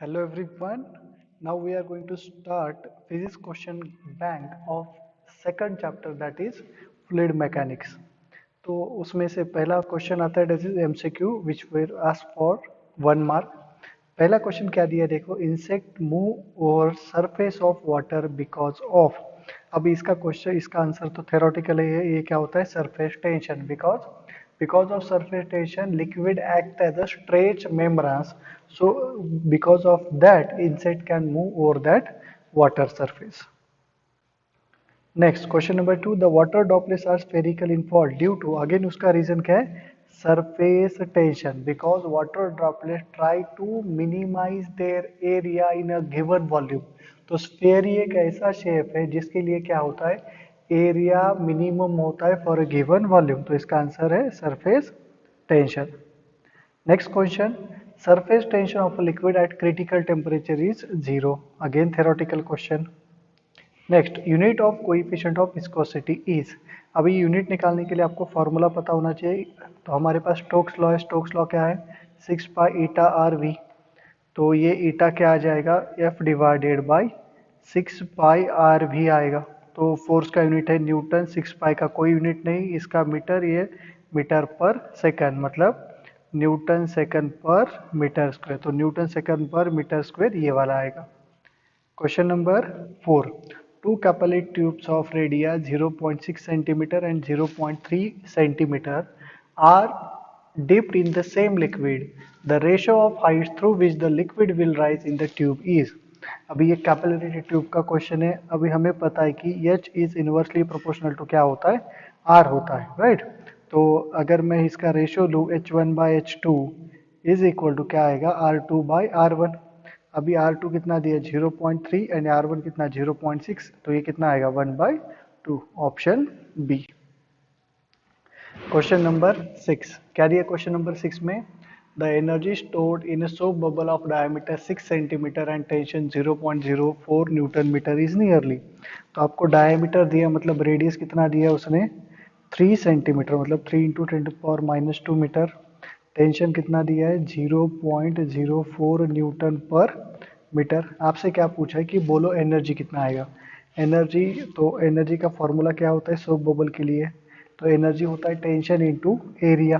Hello everyone. Now we are going to start physics question bank of second chapter that is fluid mechanics. तो उसमें से पहला question आता है that is MCQ which will ask for 1 mark. पहला question क्या दिया है देखो, insect move over surface of water because of. अभी इसका क्वेश्चन, इसका आंसर तो थेरोटिकल है, ये क्या होता है, surface tension. Because of surface tension liquid act as a stretch membranes, so because of that insect can move over that water surface. Next question number 2, the water droplets are spherical in fall due to, again उसका reason क्या है, surface tension. Because water droplet try to minimise their area in a given volume. तो sphere ही एक ऐसा shape है जिसके लिए क्या होता है, एरिया मिनिमम होता है फॉर अ गिवन वॉल्यूम। तो इसका आंसर है surface tension. Next question, surface tension of a liquid at critical temperature is 0. Again theoretical question. Next, unit of coefficient of viscosity is. अभी यूनिट निकालने के लिए आपको फॉर्मूला पता होना चाहिए। तो हमारे पास स्टोक्स लॉ है। स्टोक्स लॉ क्या है, 6 पाई ईटा आर वी। तो ये ईटा क्या आ जाएगा, F divided by 6 pi R V आएगा। तो फोर्स का यूनिट है न्यूटन, 6 पाई का कोई यूनिट नहीं, इसका मीटर, ये मीटर पर सेकंड, मतलब न्यूटन सेकंड पर मीटर स्क्वायर। तो न्यूटन सेकंड पर मीटर स्क्वायर ये वाला आएगा। Question number 4, two capillary tubes of radia 0.6 centimetre and 0.3 centimetre are dipped in the same liquid. The ratio of height through which the liquid will rise in the tube is. अभी ये capillary tube का question है। अभी हमें पता है कि H is inversely proportional to क्या होता है, R होता है, राइट। तो अगर मैं इसका रेशियो लूँ H1/H2 इज इक्वल टू क्या आएगा, R2/R1। अभी R2 कितना दिया, 0.3 एंड R1 कितना 0.6, तो ये कितना आएगा 1/2, ऑप्शन बी। क्वेश्चन नंबर 6, क्या दिया क्वेश्चन नंबर 6 में, the energy stored in soap bubble of diameter 6 centimetre and tension 0.04 newton metre is nearly. तो आपको डायमीटर दिया, मतलब रेडियस कितना दिया उसने, 3 सेंटीमीटर, मतलब 3 इंटू 10⁻² मीटर। टेंशन कितना दिया है, 0.04 न्यूटन पर मीटर। आपसे क्या पूछा है कि बोलो एनर्जी कितना आएगा। एनर्जी, तो एनर्जी का फॉर्मूला क्या होता है सोप बबल के लिए, तो एनर्जी होता है टेंशन इनटू एरिया,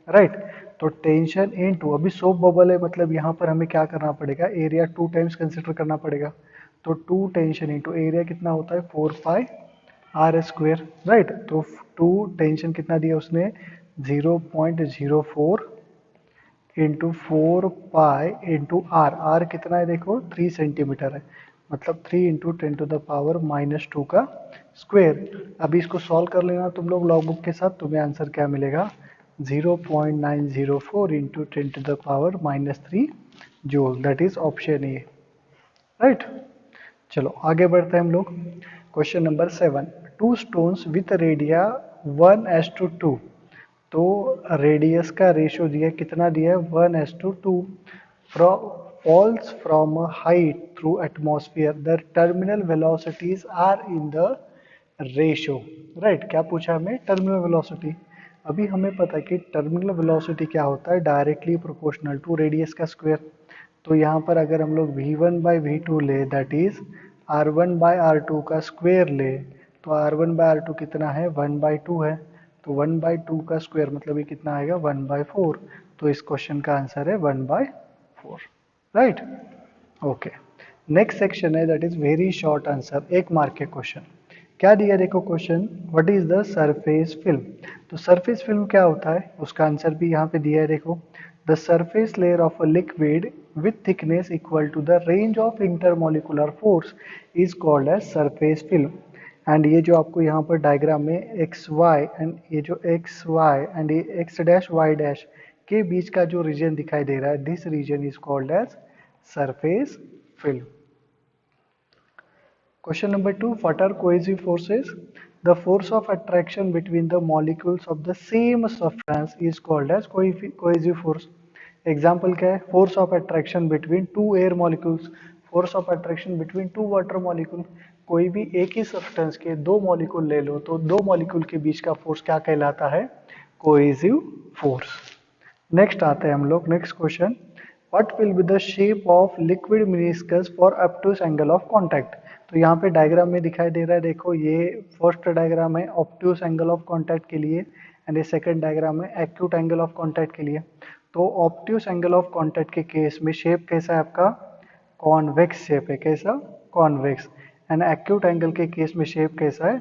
राइट। तो टेंशन इनटू, अभी सोप बबल है, मतलब यहाँ पर हमें क्या करना पड़ेगा, एरिया 2 टाइम्स कंसिडर करना पड़ेगा। तो 2 टेंशन इनटू एरिया कितना होता है, 4 पाई आर स्क्वेयर, राइट। तो 2 टेंशन कितना दिया उसने, 0.04 into 4 pi into R. R कितना है देखो, 3 सेंटीमीटर है, मतलब 3 इंटू 10⁻² का स्क्वेयर। अभी इसको सॉल्व कर लेना तुम लोग लॉग बुक के साथ, तुम्हें आंसर क्या मिलेगा, 0.904 into 10⁻³ joule, that is option A, right. चलो आगे बढ़ते हैं हम लोग। Question number 7, two stones with radia 1:2। तो रेडियस का रेशियो दिया, कितना दिया है, 1:2। Falls from a height through atmosphere, the terminal velocities are in the ratio, right. क्या पूछा हमें, टर्मिनल वेलोसिटी। अभी हमें पता है कि टर्मिनल वेलोसिटी क्या होता है, डायरेक्टली प्रोपोर्शनल टू रेडियस का स्क्वायर। तो यहाँ पर अगर हम लोग v1/v2 ले, दैट इज r1/r2 का स्क्वायर ले, तो r1/r2 कितना है, 1/2 है। तो 1/2 का स्क्वायर मतलब ये कितना आएगा, 1/4। तो इस क्वेश्चन का आंसर है 1/4, राइट। ओके, नेक्स्ट सेक्शन है that is very short answer, 1 mark के क्वेश्चन। क्या दिया देखो question, what is the surface film. तो सरफेस फिल्म क्या होता है, उसका आंसर भी यहाँ पे दिया है देखो, the surface layer of a liquid with thickness equal to the range of intermolecular force is called as surface film। And ये जो आपको यहाँ पर डायग्राम में एक्स वाई एंड ये जो एक्स वाई एंड ये एक्स डैश वाई डैश के बीच का जो रीजन दिखाई दे रहा है, this region is called as surface film. Question number 2, what are cohesive forces? The force of attraction between the molecules of the same substance is called as cohesive force. Example क्या है, force of attraction between two air molecules, force of attraction between two water molecule। कोई भी एक ही substance के 2 molecule ले लो, तो 2 molecule के बीच का फोर्स क्या कहलाता है, कोहेसिव फोर्स। नेक्स्ट आते हैं हम लोग, next question, what will be the shape of liquid meniscus for obtuse angle of contact. तो यहाँ पे डायग्राम में दिखाई दे रहा है, देखो ये फर्स्ट डायग्राम है ऑब्ट्यूज एंगल ऑफ कांटेक्ट के लिए एंड ये सेकंड डायग्राम है एक्यूट एंगल ऑफ कांटेक्ट के लिए। तो ऑब्ट्यूज एंगल ऑफ कांटेक्ट के केस में शेप कैसा है आपका, कॉन्वेक्स शेप है, कैसा, कॉन्वेक्स। एंड एक्यूट एंगल के केस में शेप कैसा है,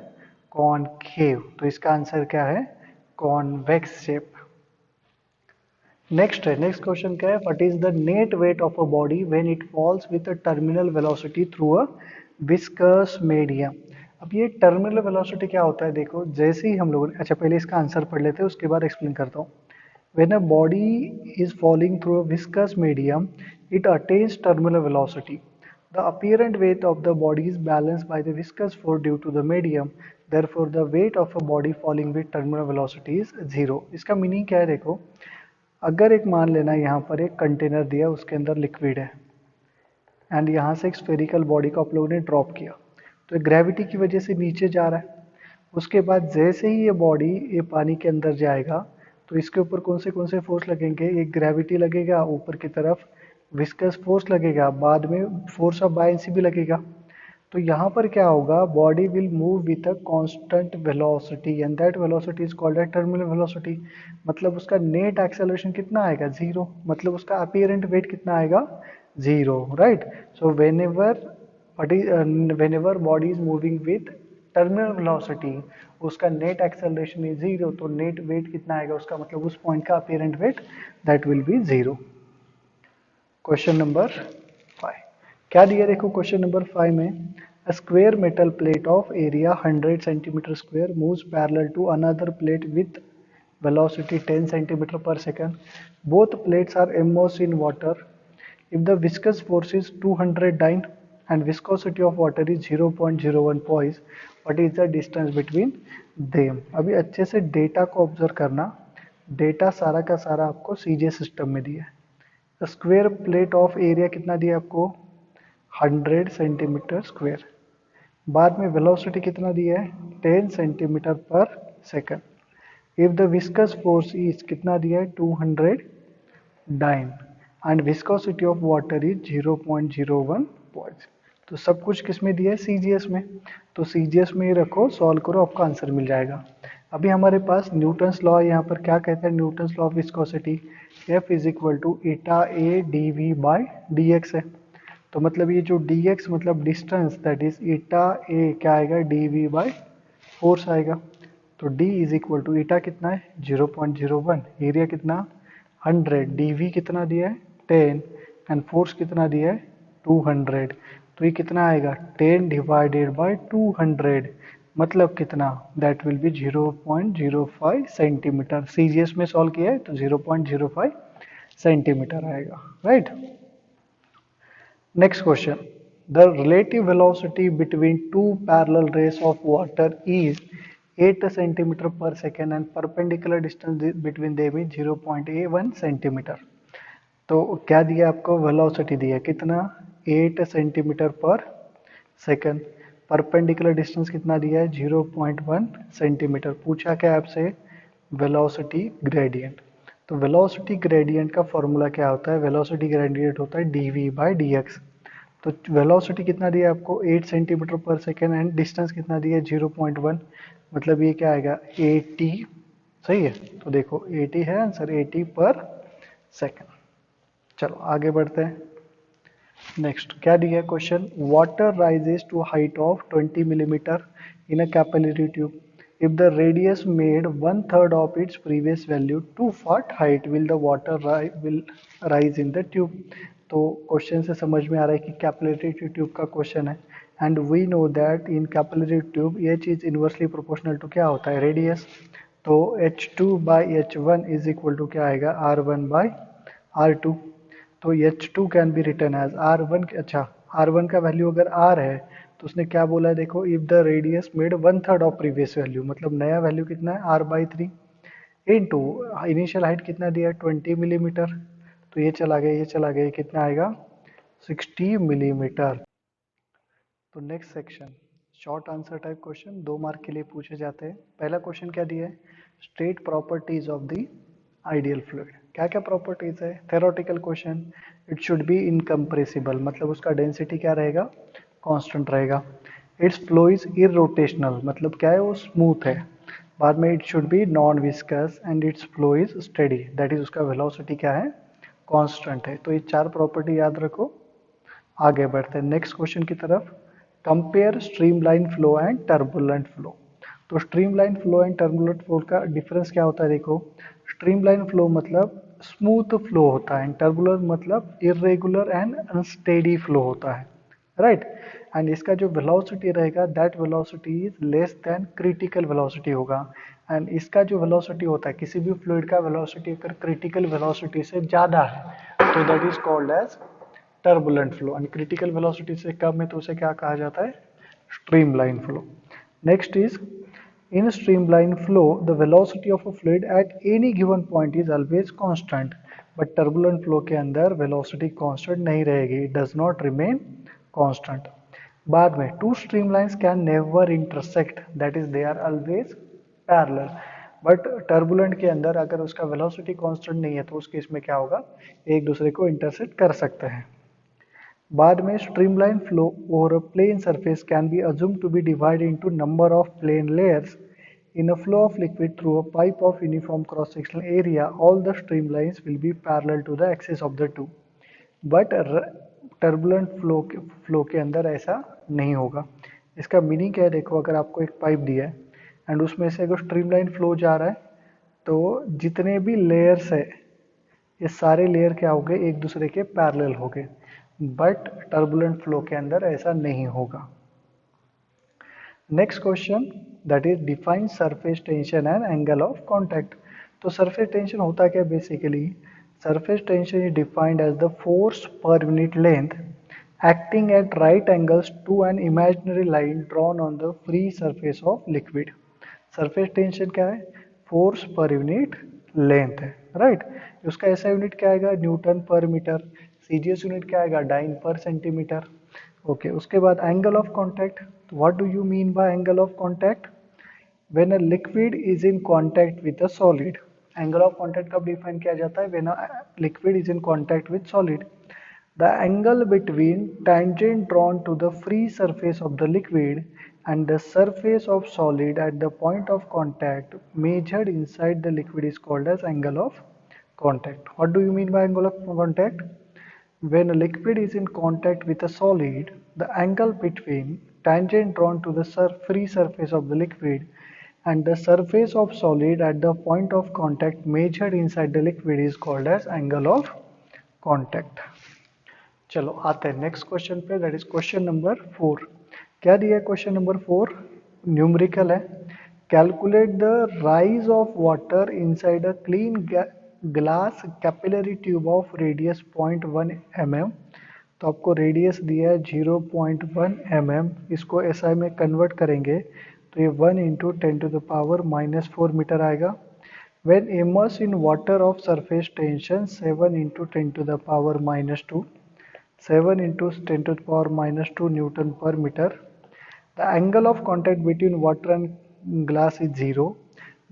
कॉनकेव। तो इसका आंसर क्या है, कॉन्वेक्स शेप। नेक्स्ट है, नेक्स्ट क्वेश्चन क्या है, what is the net weight of a body when it falls with a terminal velocity through a viscous medium. अब ये टर्मिनल वेलोसिटी क्या होता है, देखो जैसे ही हम लोगों ने, अच्छा पहले इसका आंसर पढ़ लेते हैं उसके बाद एक्सप्लेन करता हूँ। When a body is falling through a viscous medium, it attains terminal velocity. The apparent weight of the body is balanced by the viscous force due to the medium. Therefore, the weight of a body falling with terminal velocity is zero. इसका meaning क्या है, देखो अगर एक मान लेना यहाँ पर एक कंटेनर दिया, उसके अंदर लिक्विड है एंड यहाँ से एक स्फेरिकल बॉडी को आप लोगों ने ड्रॉप किया, तो ग्रेविटी की वजह से नीचे जा रहा है। उसके बाद जैसे ही ये बॉडी ये पानी के अंदर जाएगा तो इसके ऊपर कौन से फोर्स लगेंगे, एक ग्रेविटी लगेगा ऊपर की तरफ, विस्कस फोर्स लगेगा, बाद में फोर्स ऑफ बायंसी भी लगेगा। तो यहाँ पर क्या होगा, body will move with a constant velocity and that velocity is called as terminal velocity. मतलब उसका नेट एक्सेलरेशन कितना आएगा, जीरो। मतलब उसका अपीरेंट वेट कितना आएगा, zero, right. So whenever body is moving with terminal velocity, उसका नेट एक्सेलरेशन इज जीरो, तो नेट वेट कितना आएगा उसका, मतलब उस पॉइंट का apparent weight that will be zero. Question number 5 क्या दिया, देखो क्वेश्चन नंबर 5 में a square metal plate of area 100 centimetre square moves parallel to another plate with velocity 10 centimeter per second. Both plates are immersed in water. If the viscous force is 200 dyne and viscosity of water is 0.01 poise, what is the distance between them? अभी अच्छे से data को observe करना, data सारा का सारा आपको सीजे system में दिया है। स्क्वायर प्लेट ऑफ एरिया कितना दिया आपको, 100 सेंटीमीटर स्क्वायर। बाद में वेलोसिटी कितना दिया है, 10 सेंटीमीटर पर second. If the viscous force is कितना दिया है, 200 dyne and viscosity of water is 0.01 point. तो सब कुछ किस में दिया है, सीजीएस में। तो सीजीएस में ही रखो, सॉल्व करो, आपका आंसर मिल जाएगा। अभी हमारे पास न्यूटन्स लॉ यहाँ पर क्या कहता है, Newton's law of viscosity, F is equal to eta A D V by D X है। तो मतलब ये जो डी एक्स मतलब distance, that is eta A क्या आएगा, डी वी बाई फोर्स आएगा। तो d is equal to eta कितना है, 0.01, एरिया कितना 100, dv कितना दिया है 10 एंड फोर्स कितना दिया है 200। तो ये कितना आएगा 10 डिवाइडेड बाय 200, मतलब कितना, that will be 0.05 centimetre. CGS में सॉल्व किया है तो 0.05 सेंटीमीटर आएगा, right. Next question, the relative velocity between two parallel rays of water is 8 centimetre per second and perpendicular distance between them is 0.1 centimetre. तो क्या दिया आपको, वेलोसिटी दिया कितना 8 centimetre per second, perpendicular distance कितना दिया है 0.1 सेंटीमीटर। पूछा क्या आपसे, वेलोसिटी ग्रेडियंट। तो वेलोसिटी ग्रेडियंट का फॉर्मूला क्या होता है, वेलोसिटी ग्रेडियंट होता है dv बाई dx। तो वेलोसिटी कितना दिया आपको 8 centimetre per second and distance कितना दिया है 0.1, मतलब ये क्या आएगा 80, सही है। तो देखो 80 है आंसर, 80 पर सेकेंड। चलो आगे बढ़ते हैं। नेक्स्ट क्या दिया है question, water rises to height of 20 millimetre in a capillary tube. If the radius made 1/3 of its previous value, to what height will the water will rise in the tube. तो question से समझ में आ रहा है कि capillary tube का question है and we know that in capillary tube H is inversely proportional to क्या होता है, रेडियस। तो H2 by H1 is equal to क्या आएगा, R1 बाई R2। तो H2 can be return as R1, अच्छा R1 का वैल्यू अगर R है तो उसने क्या बोला है, देखो if the radius made 1/3 of previous value, मतलब नया वैल्यू कितना है R/3 इनटू इनिशियल हाइट कितना दिया है 20 मिलीमीटर। तो ये चला गया, ये चला गया, कितना आएगा 60 मिलीमीटर। तो next section short answer type question 2 mark के लिए पूछे जाते हैं। पहला क्वेश्चन क्या दिया है, state properties of the ideal fluid. क्या क्या प्रॉपर्टीज है? Theoretical question, it should be incompressible, मतलब उसका डेंसिटी क्या रहेगा? कांस्टेंट रहेगा। इट्स फ्लो इज इरोटेशनल, मतलब क्या है? वो स्मूथ है। बाद में it should be non viscous and it's flow is steady, that is उसका वेलोसिटी क्या है? कांस्टेंट है। तो ये चार प्रॉपर्टी याद रखो। आगे बढ़ते हैं नेक्स्ट क्वेश्चन की तरफ। Compare streamline flow and turbulent flow. तो streamline flow and turbulent flow का डिफरेंस क्या होता है? देखो, स्ट्रीमलाइन फ्लो मतलब स्मूथ फ्लो होता है, टर्बुलेंट मतलब इरेगुलर एंड अनस्टेडी फ्लो होता है, राइट। एंड इसका जो वेलोसिटी रहेगा, that velocity is less than critical velocity होगा। एंड इसका जो वेलोसिटी होता है, किसी भी फ्लूइड का वेलोसिटी अगर क्रिटिकल वेलोसिटी से ज़्यादा है तो that is called as turbulent flow, and critical velocity से कम है तो उसे क्या कहा जाता है? Streamline flow. Next is, in streamline flow the velocity of a fluid at any given point is always constant, but turbulent flow के अंदर velocity constant नहीं रहेगी, it does not remain constant. बाद में two streamlines can never intersect, that is they are always parallel, but turbulent के अंदर अगर उसका वेलोसिटी कांस्टेंट नहीं है तो उस केस में क्या होगा? एक दूसरे को इंटरसेक्ट कर सकते हैं। बाद में streamline flow over a plane surface can be assumed to be divided into number of plane layers. In a flow of liquid through a pipe of uniform cross-sectional area, all the streamlines will be parallel to the axis of the two. But turbulent flow के अंदर ऐसा नहीं होगा। इसका meaning क्या है? देखो, अगर आपको एक पाइप दिया है एंड उसमें से अगर स्ट्रीमलाइन फ्लो जा रहा है तो जितने भी लेयर्स है ये सारे लेयर क्या हो गए? एक दूसरे के पैरेलल हो गए, बट टर्बुलेंट फ्लो के अंदर ऐसा नहीं होगा। Next question, that is define surface tension and angle of contact. तो सरफेस टेंशन होता क्या बेसिकली? Surface tension is defined as the force per unit length acting at right angles to an imaginary line drawn on the free surface of liquid. Surface tension क्या है? Force per unit length है, right. उसका ऐसा unit क्या आएगा? Newton पर metre. CGS unit क्या आएगा? डाइन पर सेंटीमीटर। ओके, उसके बाद angle of contact. What do you mean by angle of contact? When a liquid is in contact with a solid. Angle of contact कब define किया जाता है? When a liquid is in contact with solid. The angle between tangent drawn to the free surface of the liquid and the surface of solid at the point of contact measured inside the liquid is called as angle of contact. What do you mean by angle of contact? When a liquid is in contact with a solid, the angle between tangent drawn to the free surface of the liquid and the surface of solid at the point of contact measured inside the liquid is called as angle of contact. चलो आते हैं next question पे, that is question number 4। क्या दिया है question number 4? Numerical है। Calculate the rise of water inside a clean glass capillary tube of radius 0.1 mm। तो आपको रेडियस दिया है 0.1 mm, इसको एसआई में कन्वर्ट करेंगे तो ये 1 इंटू 10⁻⁻4 मीटर आएगा। When immersed in water of surface tension 7 into 10⁻⁻2, 7 into 10⁻⁻2 Newton per meter. The angle of contact between water and glass is 0.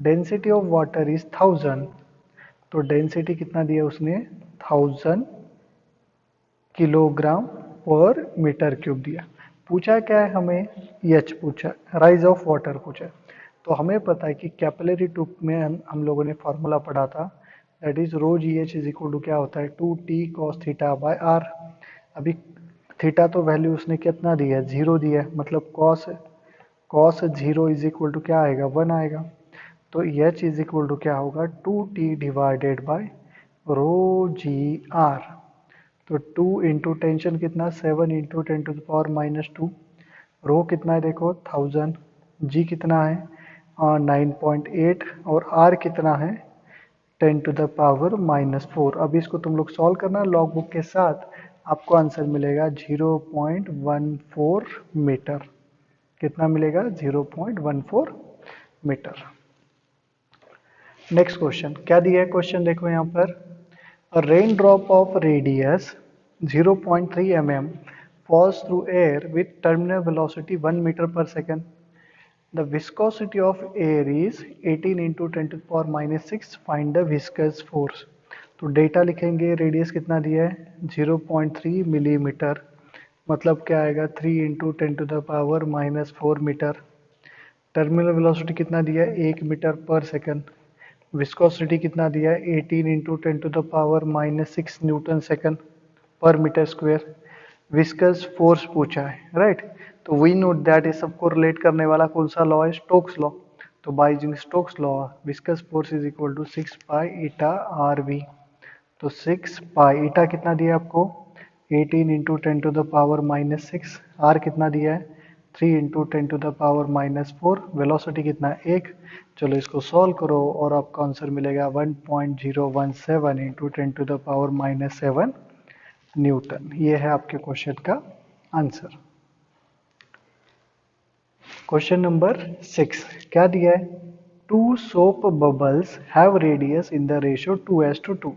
Density of water is 1000. तो density कितना दिया उसने? 1000 किलोग्राम पर मीटर क्यूब दिया। पूछा क्या है हमें? एच पूछा, राइज ऑफ वाटर पूछा। तो हमें पता है कि कैपिलरी ट्यूब में हम लोगों ने फॉर्मूला पढ़ा था, that is rho G H is equal to क्या होता है? 2t cos theta by R. अभी थीटा तो वैल्यू उसने कितना दिया है? 0 दिया है, मतलब cos 0 इज इक्वल टू क्या आएगा? 1 आएगा। तो एच इज इक्वल टू क्या होगा? 2t divided by rho G R. तो 2 इंटू टेंशन कितना? 7 इंटू 10⁻⁻2। रो कितना है? देखो 1000। जी कितना है? 9.8। और आर कितना है? 10⁻⁻4। अब इसको तुम लोग सॉल्व करना लॉग बुक के साथ, आपको आंसर मिलेगा 0.14 मीटर। कितना मिलेगा? 0.14 मीटर। नेक्स्ट क्वेश्चन क्या दिया है? क्वेश्चन देखो यहाँ पर, a raindrop of radius 0.3 mm falls through air with terminal velocity 1 meter per second. The viscosity of air is 18 into 10⁻⁻6. Find the viscous force. तो डेटा लिखेंगे, रेडियस कितना दिया है 0.3 मिलीमीटर, मतलब क्या आएगा 3 इंटू 10⁻⁻⁴ मीटर। टर्मिनल वेलोसिटी कितना दिया है 1 मीटर पर सेकंड। विस्कोसिटी कितना दिया है 18 इंटू 10⁻⁻6 न्यूटन सेकंड पर मीटर स्क्वायर। विस्कस फोर्स पूछा है, राइट। तो वी नोट दैट इस सबको रिलेट करने वाला कौन सा लॉ है, स्टोक्स लॉ। तो by using Stokes law viscous force is equal to 6 pi eta R V. तो 6 पाई ईटा कितना दिया आपको 18 इंटू 10⁻⁻6, आर कितना दिया है 3 इंटू 10⁻⁻4, वेलोसिटी कितना है 1। चलो इसको सॉल्व करो और आपका आंसर मिलेगा 1.017 इंटू 10⁻⁻7 न्यूटन। ये है आपके क्वेश्चन का आंसर। क्वेश्चन नंबर 6 क्या दिया है, two soap bubbles have radius in the ratio 2:2।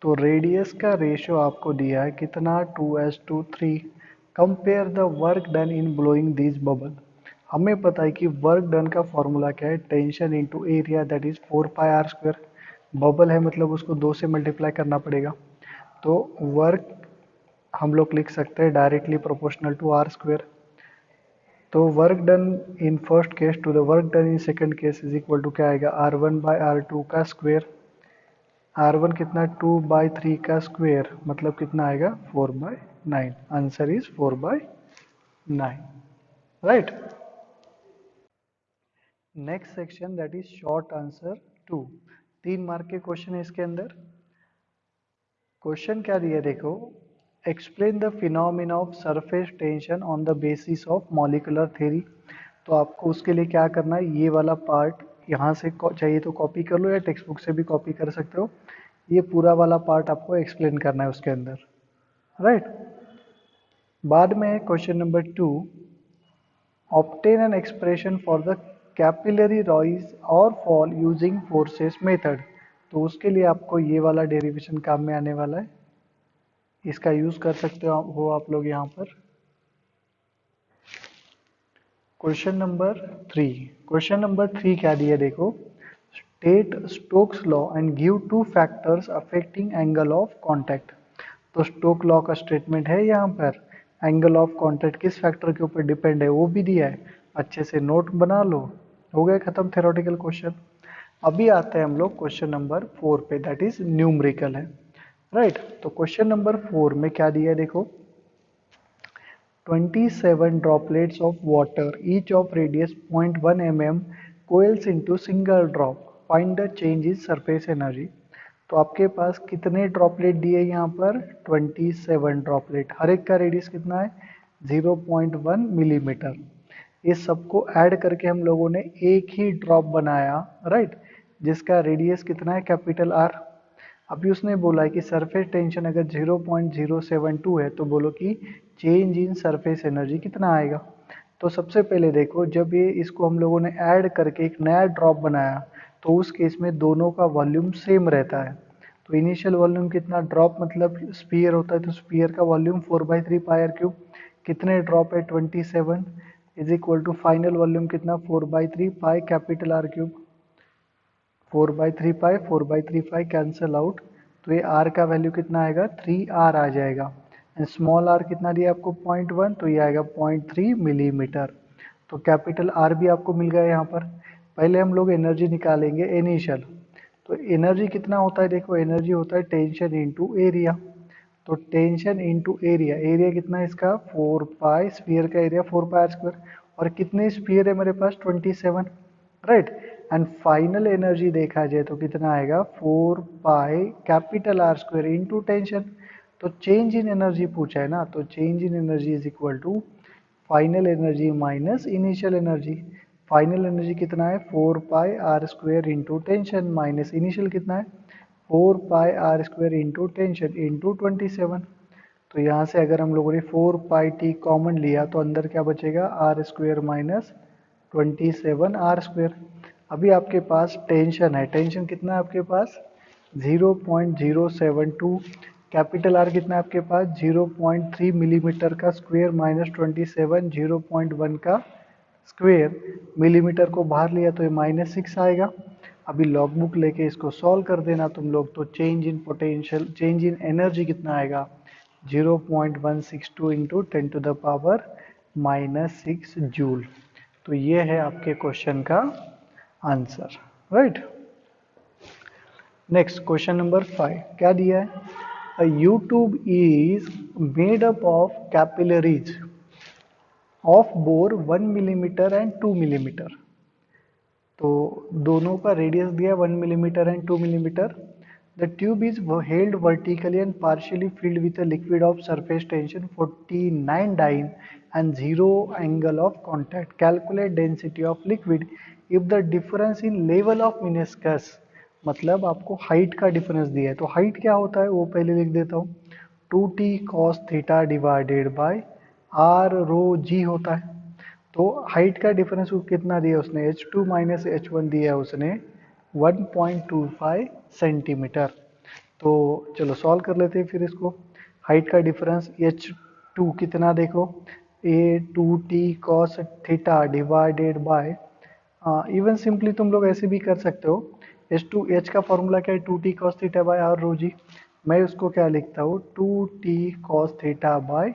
तो रेडियस का रेशियो आपको दिया है कितना 2:3। Compare the work done in blowing this bubble. हमें पता है कि वर्क डन का फॉर्मूला क्या है, tension into area that is 4πr²। Bubble है मतलब उसको 2 से मल्टीप्लाई करना पड़ेगा। तो वर्क हम लोग लिख सकते हैं डायरेक्टली प्रोपोर्शनल टू r²। तो work done in first case to the work done in second case is equal to क्या आएगा r1/r2 का स्क्वायर। r1 कितना 2/3 का स्क्वायर, मतलब कितना आएगा 4/9। Answer is 4/9, right. Next section that is short answer 2। 3 mark के क्वेश्चन है इसके अंदर। क्वेश्चन क्या दिया देखो, explain the phenomena of surface tension on the basis of molecular theory. तो आपको उसके लिए क्या करना है, ये वाला पार्ट यहाँ से चाहिए तो कॉपी कर लो या टेक्स्ट बुक से भी कॉपी कर सकते हो। ये पूरा वाला पार्ट आपको एक्सप्लेन करना है उसके अंदर, राइट। बाद में question number 2, obtain an expression for the capillary rise और फॉल यूजिंग फोर्सेस मेथड। तो उसके लिए आपको ये वाला डेरिवेशन काम में आने वाला है, इसका यूज कर सकते हो आप लोग यहाँ पर। क्वेश्चन नंबर 3, क्वेश्चन नंबर 3 क्या दिया देखो, state Stokes law and give 2 factors affecting angle of contact. तो स्टोक लॉ का स्टेटमेंट है यहाँ पर, एंगल ऑफ कांटेक्ट किस फैक्टर के ऊपर डिपेंड है वो भी दिया है, अच्छे से नोट बना लो। हो गया खत्म थ्योरेटिकल क्वेश्चन। अभी आते हैं हम लोग क्वेश्चन नंबर 4 पे, दैट इज न्यूमेरिकल है, राइट। तो क्वेश्चन नंबर 4 में क्या दिया है देखो, 27 droplets of water, each of radius 0.1 mm, coils into single drop. Find the change in surface energy. तो आपके पास कितने ड्रॉपलेट दिए यहाँ पर 27 ड्रॉपलेट, हर एक का रेडियस कितना है 0.1 मिलीमीटर। इस सबको ऐड करके हम लोगों ने एक ही ड्रॉप बनाया, राइट, जिसका रेडियस कितना है कैपिटल आर। अभी उसने बोला है कि सरफेस टेंशन अगर 0.072 है तो बोलो कि चेंज इन सरफेस एनर्जी कितना आएगा। तो सबसे पहले देखो, जब ये इसको हम लोगों ने ऐड करके एक नया ड्रॉप बनाया तो उस केस में दोनों का वॉल्यूम सेम रहता है। तो इनिशियल वॉल्यूम कितना, ड्रॉप मतलब स्पीयर होता है तो स्पीयर का वॉल्यूम 4/3 पाई आर क्यूब। कितने ड्रॉप है 27 is equal to final volume कितना 4/3 pi capital R cube. 4/3 pi 4/3 pi cancel out, तो ये r का वैल्यू कितना आएगा 3r आ जाएगा। एंड स्मॉल r कितना दिया आपको 0.1, तो ये आएगा 0.3 मिलीमीटर। तो कैपिटल R भी आपको मिल गया यहाँ पर। पहले हम लोग एनर्जी निकालेंगे इनिशियल। तो एनर्जी कितना होता है देखो, एनर्जी होता है टेंशन इंटू एरिया। तो टेंशन इंटू एरिया, एरिया कितना है इसका 4 पाई, स्फीयर का एरिया 4πr²। और कितने स्फीयर है मेरे पास 27, राइट। एंड फाइनल एनर्जी देखा जाए तो कितना आएगा 4 pi capital R² into tension. तो चेंज इन एनर्जी पूछा है ना, तो change in energy is equal to final energy minus initial energy. Final energy कितना है 4 pi R² into tension minus initial कितना है 4 pi R² into tension into 27। तो यहाँ से अगर हम लोगों ने 4 पाई टी कॉमन लिया तो अंदर क्या बचेगा R² माइनस 27r²। अभी आपके पास टेंशन है, टेंशन कितना है आपके पास 0.072, कैपिटल आर कितना है आपके पास 0.3 मिलीमीटर का स्क्वायर माइनस 27 0.1 का स्क्वायर। मिलीमीटर को बाहर लिया तो ये -6 आएगा। अभी लॉग बुक लेके इसको सॉल्व कर देना तुम लोग, तो change in potential, change in energy कितना आएगा 0.162 इंटू 10⁻⁻6 जूल। तो ये है आपके क्वेश्चन का answer, right. Next question number 5 क्या दिया है, a U tube is made up of capillaries of bore 1 millimetre and 2 millimetre. तो दोनों का रेडियस दिया 1 millimetre and 2 millimetre. The tube is held vertically and partially filled with a liquid of surface tension 49 dyne and 0 angle of contact. Calculate density of liquid if the difference in level of meniscus. मतलब आपको height का difference दिया है, तो height क्या होता है वो पहले लिख देता हूँ, 2t cos theta divided by r rho g होता है। तो हाइट का डिफरेंस कितना दिया उसने, h2 माइनस h1 दिया उसने 1.25 सेंटीमीटर। तो चलो सॉल्व कर लेते हैं फिर इसको। हाइट का डिफरेंस h2 कितना देखो, a2t cos theta divided bye, even simply तुम लोग ऐसे भी कर सकते हो, h का फॉर्मूला क्या है 2t cos theta by r rho g. मैं उसको क्या लिखता हूँ 2t cos थीटा बाय,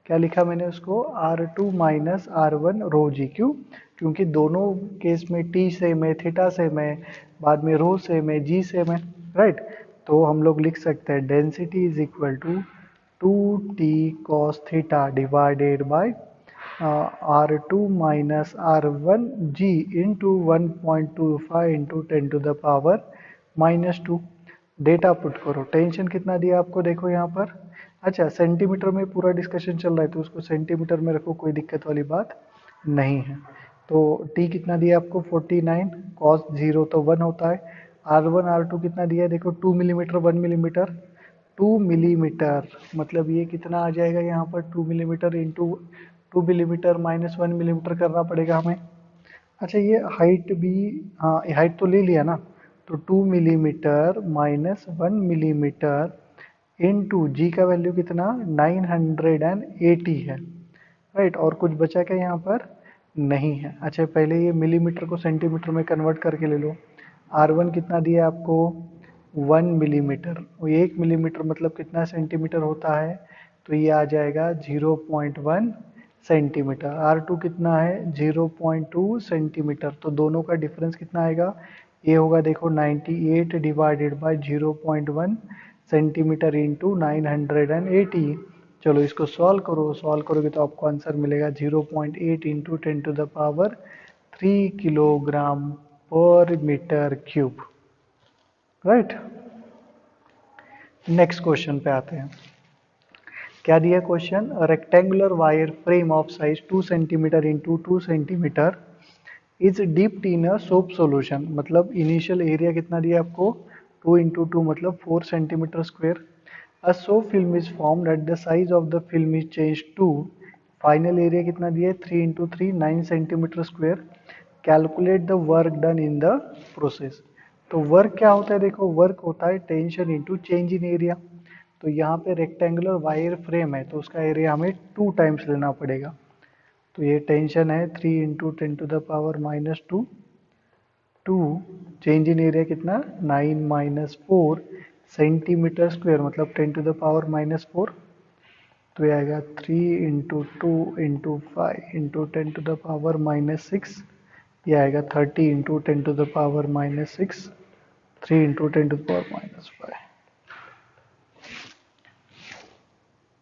क्या लिखा मैंने उसको R2 माइनस R1 रो जी। क्यों, क्योंकि दोनों केस में t सेम है, थीटा सेम है, बाद में रो सेम है, g सेम है, राइट। तो हम लोग लिख सकते हैं density is equal to 2t cos theta divided by R2 minus R1 g into 1.25 into 10⁻⁻²। Data put करो, टेंशन कितना दिया आपको देखो यहाँ पर, अच्छा सेंटीमीटर में पूरा डिस्कशन चल रहा है तो उसको सेंटीमीटर में रखो, कोई दिक्कत वाली बात नहीं है। तो t कितना दिया आपको 49, cos 0 तो 1 होता है, R1 R2 कितना दिया है देखो 2 मिलीमीटर 1 मिलीमीटर, 2 मिलीमीटर मतलब ये कितना आ जाएगा यहाँ पर 2 millimetre into 2 millimetre minus 1 millimetre करना पड़ेगा हमें। अच्छा ये हाइट भी, हाँ हाइट तो ले लिया ना, तो 2 मिलीमीटर माइनस 1 मिलीमीटर इनटू जी का वैल्यू कितना 980 है, राइट। और कुछ बचा क्या यहाँ पर, नहीं है। अच्छा पहले ये मिलीमीटर को सेंटीमीटर में कन्वर्ट करके ले लो। R1 कितना दिया आपको 1 मिलीमीटर, वो 1 मिलीमीटर मतलब कितना सेंटीमीटर होता है, तो ये आ जाएगा 0.1 सेंटीमीटर। R2 कितना है 0.2 सेंटीमीटर, तो दोनों का डिफरेंस कितना आएगा, ये होगा देखो 98 डिवाइडेड बाय 0.1 सेंटीमीटर इंटू 980। चलो इसको सॉल्व करो, सॉल्व करोगे तो आपको आंसर मिलेगा 0.8 into 10⁻³ kilogram per metre cube, right. Next question पे आते हैं। क्या दिया question, rectangular wire frame of size 2 centimetre into 2 centimetre is dipped in a soap solution. मतलब इनिशियल एरिया कितना दिया आपको 2 इंटू 2 मतलब 4 centimetre square. A soap film is formed at the size of the film is change to, final area कितना दिया है 3 into 3 9 centimetre square. Calculate the work done in the process. तो work क्या होता है देखो, वर्क होता है tension into change in area. तो यहाँ पे रेक्टेंगुलर वायर फ्रेम है तो उसका एरिया हमें 2 टाइम्स लेना पड़ेगा। तो ये टेंशन है 3 इंटू 10⁻⁻², 2 चेंज इन एरिया कितना 9 माइनस 4 सेंटीमीटर स्क्वेयर मतलब 10⁻⁻4। तो ये आएगा 3 इंटू 2 इंटू 5 इंटू 10⁻⁻6। ये आएगा 30 इंटू 10⁻⁻6, 3 इंटू 10⁻⁻5।